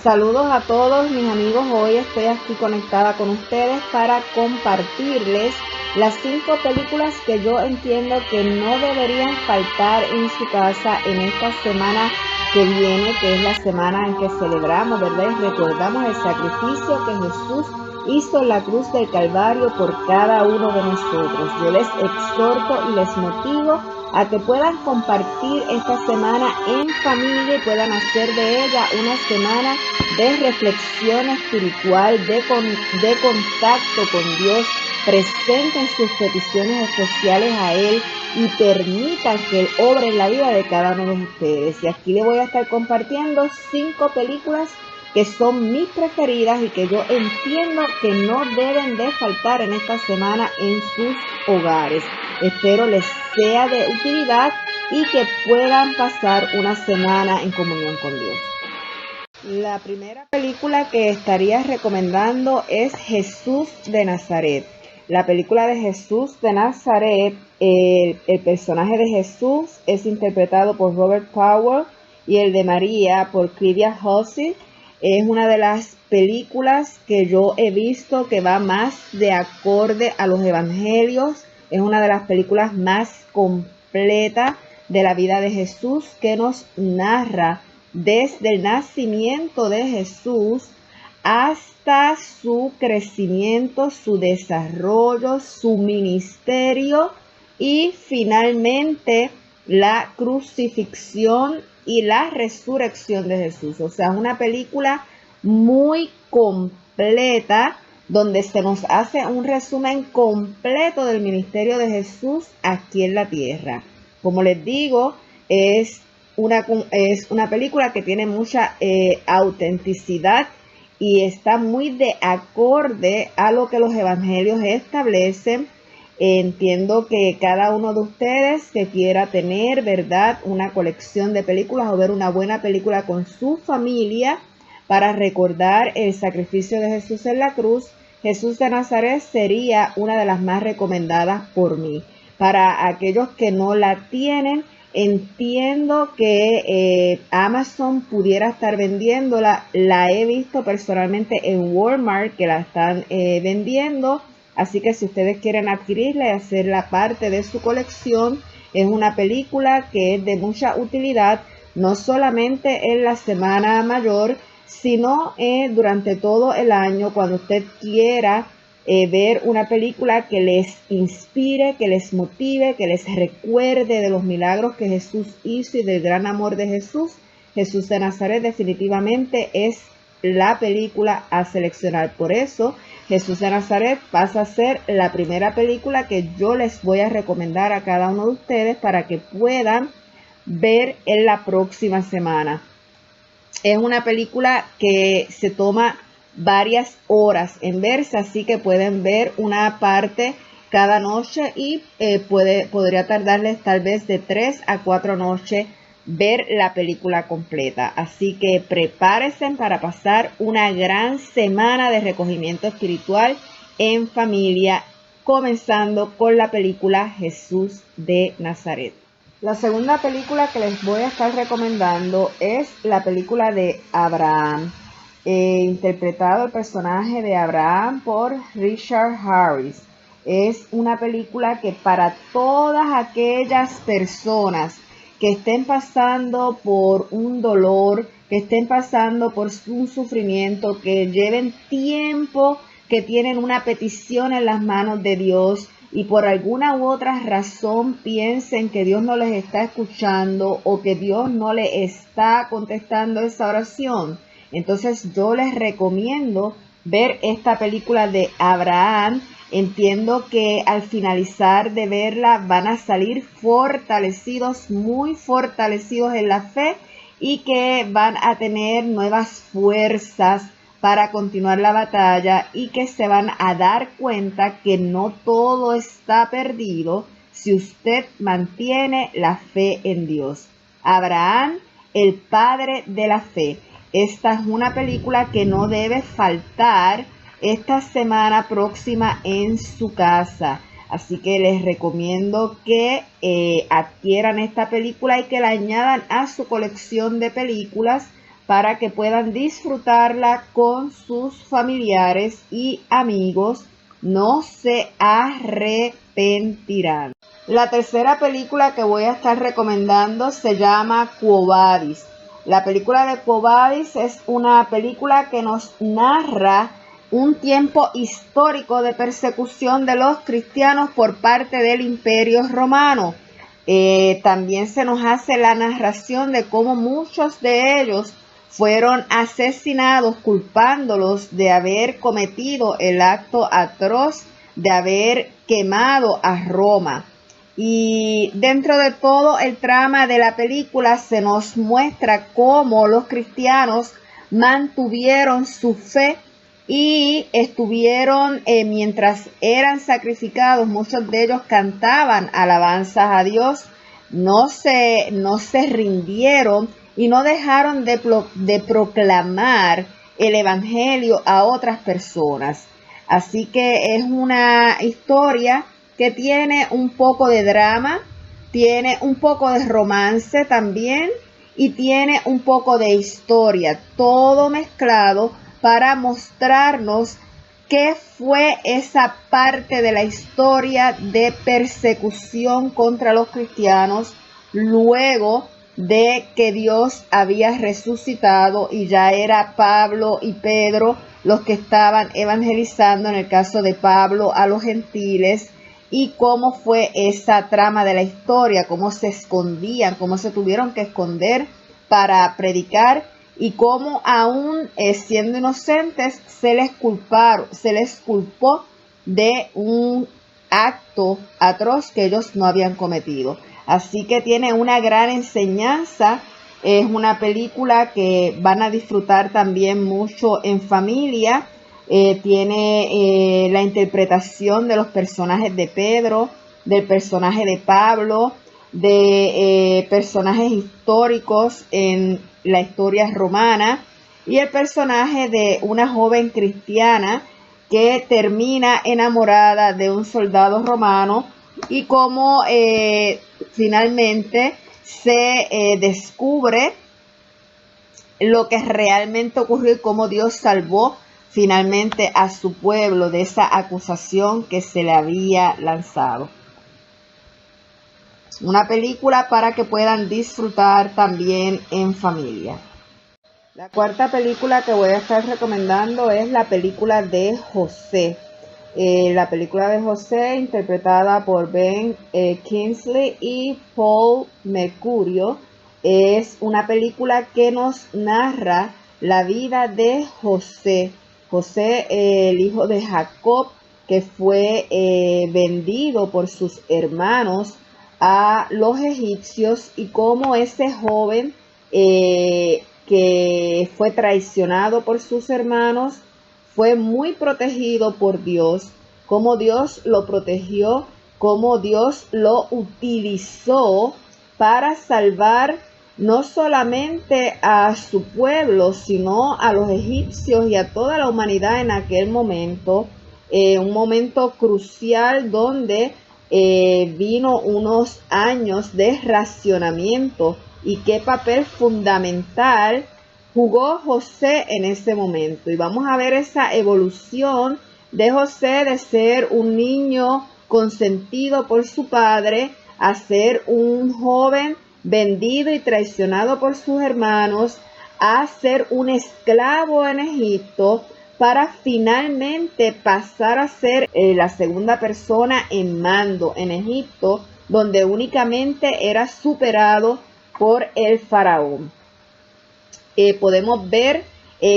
Saludos a todos mis amigos, hoy estoy aquí conectada con ustedes para compartirles las 5 películas que yo entiendo que no deberían faltar en su casa en esta semana que viene, que es la semana en que celebramos, ¿verdad? Y recordamos el sacrificio que Jesús hizo en la cruz del Calvario por cada uno de nosotros. Yo les exhorto y les motivo a que puedan compartir esta semana en familia y puedan hacer de ella una semana de reflexión espiritual, de contacto con Dios. Presenten sus peticiones especiales a Él y permitan que Él obre en la vida de cada uno de ustedes. Y aquí les voy a estar compartiendo 5 películas que son mis preferidas y que yo entiendo que no deben de faltar en esta semana en sus hogares. Espero les sea de utilidad y que puedan pasar una semana en comunión con Dios. La primera película que estaría recomendando es Jesús de Nazaret. La película de Jesús de Nazaret, el personaje de Jesús es interpretado por Robert Powell y el de María por Clivia Hussey. Es una de las películas que yo he visto que va más de acorde a los evangelios. Es una de las películas más completas de la vida de Jesús, que nos narra desde el nacimiento de Jesús hasta su crecimiento, su desarrollo, su ministerio y finalmente la crucifixión y la resurrección de Jesús. O sea, es una película muy completa donde se nos hace un resumen completo del ministerio de Jesús aquí en la tierra. Como les digo, es una película que tiene mucha autenticidad y está muy de acorde a lo que los evangelios establecen. Entiendo que cada uno de ustedes que quiera tener, ¿verdad?, una colección de películas o ver una buena película con su familia para recordar el sacrificio de Jesús en la cruz, Jesús de Nazaret sería una de las más recomendadas por mí. Para aquellos que no la tienen, entiendo que Amazon pudiera estar vendiéndola. La he visto personalmente en Walmart que la están vendiendo. Así que si ustedes quieren adquirirla y hacerla parte de su colección, es una película que es de mucha utilidad, no solamente en la Semana Mayor, sino durante todo el año, cuando usted quiera ver una película que les inspire, que les motive, que les recuerde de los milagros que Jesús hizo y del gran amor de Jesús. Jesús de Nazaret definitivamente es la película a seleccionar. Por eso Jesús de Nazaret pasa a ser la primera película que yo les voy a recomendar a cada uno de ustedes para que puedan ver en la próxima semana. Es una película que se toma varias horas en verse, así que pueden ver una parte cada noche y podría tardarles tal vez de 3 a 4 noches ver la película completa. Así que prepárense para pasar una gran semana de recogimiento espiritual en familia, comenzando con la película Jesús de Nazaret. La segunda película que les voy a estar recomendando es la película de Abraham, interpretado el personaje de Abraham por Richard Harris. Es una película que para todas aquellas personas que estén pasando por un dolor, que estén pasando por un sufrimiento, que lleven tiempo, que tienen una petición en las manos de Dios y por alguna u otra razón piensen que Dios no les está escuchando o que Dios no les está contestando esa oración, entonces yo les recomiendo ver esta película de Abraham. Entiendo que al finalizar de verla van a salir fortalecidos, muy fortalecidos en la fe y que van a tener nuevas fuerzas para continuar la batalla y que se van a dar cuenta que no todo está perdido si usted mantiene la fe en Dios. Abraham, el padre de la fe. Esta es una película que no debe faltar esta semana próxima en su casa. Así que les recomiendo que adquieran esta película y que la añadan a su colección de películas para que puedan disfrutarla con sus familiares y amigos. No se arrepentirán. La tercera película que voy a estar recomendando se llama Quo Vadis. La película de Quo Vadis es una película que nos narra un tiempo histórico de persecución de los cristianos por parte del Imperio Romano. También se nos hace la narración de cómo muchos de ellos fueron asesinados, culpándolos de haber cometido el acto atroz de haber quemado a Roma. Y dentro de todo el trama de la película se nos muestra cómo los cristianos mantuvieron su fe y estuvieron, mientras eran sacrificados, muchos de ellos cantaban alabanzas a Dios, no se rindieron y no dejaron de proclamar el evangelio a otras personas. Así que es una historia que tiene un poco de drama, tiene un poco de romance también y tiene un poco de historia, todo mezclado para mostrarnos qué fue esa parte de la historia de persecución contra los cristianos luego de que Dios había resucitado y ya era Pablo y Pedro los que estaban evangelizando, en el caso de Pablo, a los gentiles, y cómo fue esa trama de la historia, cómo se escondían, cómo se tuvieron que esconder para predicar y cómo aún siendo inocentes se les culpó de un acto atroz que ellos no habían cometido. Así que tiene una gran enseñanza. Es una película que van a disfrutar también mucho en familia. Tiene la interpretación de los personajes de Pedro, del personaje de Pablo, de personajes históricos en la historia romana y el personaje de una joven cristiana que termina enamorada de un soldado romano y cómo finalmente se descubre lo que realmente ocurrió y cómo Dios salvó finalmente a su pueblo de esa acusación que se le había lanzado. Una película para que puedan disfrutar también en familia. La cuarta película que voy a estar recomendando es la película de José. La película de José, interpretada por Ben Kingsley y Paul Mercurio, es una película que nos narra la vida de José. José, el hijo de Jacob, que fue vendido por sus hermanos a los egipcios, y cómo ese joven que fue traicionado por sus hermanos fue muy protegido por Dios, cómo Dios lo protegió, cómo Dios lo utilizó para salvar no solamente a su pueblo, sino a los egipcios y a toda la humanidad en aquel momento, un momento crucial donde vino unos años de racionamiento, y qué papel fundamental jugó José en ese momento. Y vamos a ver esa evolución de José de ser un niño consentido por su padre a ser un joven vendido y traicionado por sus hermanos, a ser un esclavo en Egipto, para finalmente pasar a ser la segunda persona en mando en Egipto, donde únicamente era superado por el faraón. Podemos ver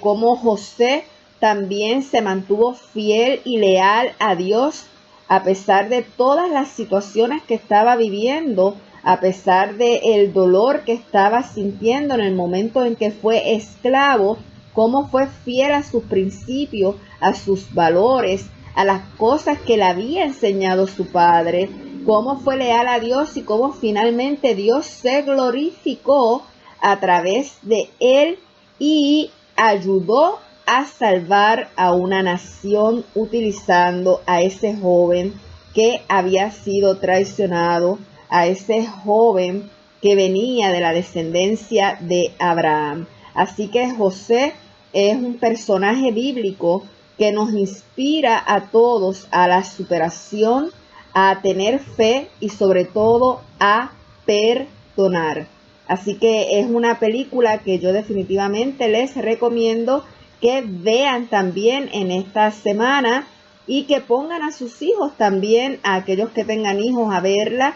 cómo José también se mantuvo fiel y leal a Dios a pesar de todas las situaciones que estaba viviendo, a pesar del dolor que estaba sintiendo en el momento en que fue esclavo, cómo fue fiel a sus principios, a sus valores, a las cosas que le había enseñado su padre, cómo fue leal a Dios y cómo finalmente Dios se glorificó a través de él y ayudó a salvar a una nación utilizando a ese joven que había sido traicionado, a ese joven que venía de la descendencia de Abraham. Así que José es un personaje bíblico que nos inspira a todos a la superación, a tener fe y sobre todo a perdonar. Así que es una película que yo definitivamente les recomiendo que vean también en esta semana y que pongan a sus hijos también, a aquellos que tengan hijos, a verla.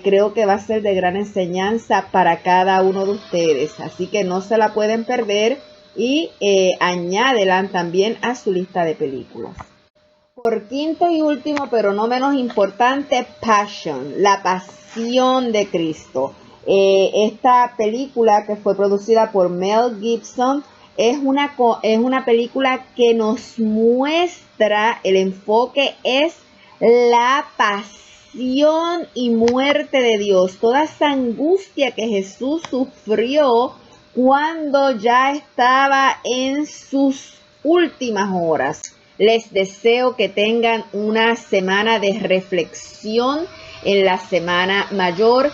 Creo que va a ser de gran enseñanza para cada uno de ustedes. Así que no se la pueden perder y añádela también a su lista de películas. Por quinto y último, pero no menos importante, Passion, la pasión de Cristo. Esta película que fue producida por Mel Gibson es una película que nos muestra, el enfoque es la pasión y muerte de Dios, toda esa angustia que Jesús sufrió cuando ya estaba en sus últimas horas. Les deseo que tengan una semana de reflexión en la Semana Mayor.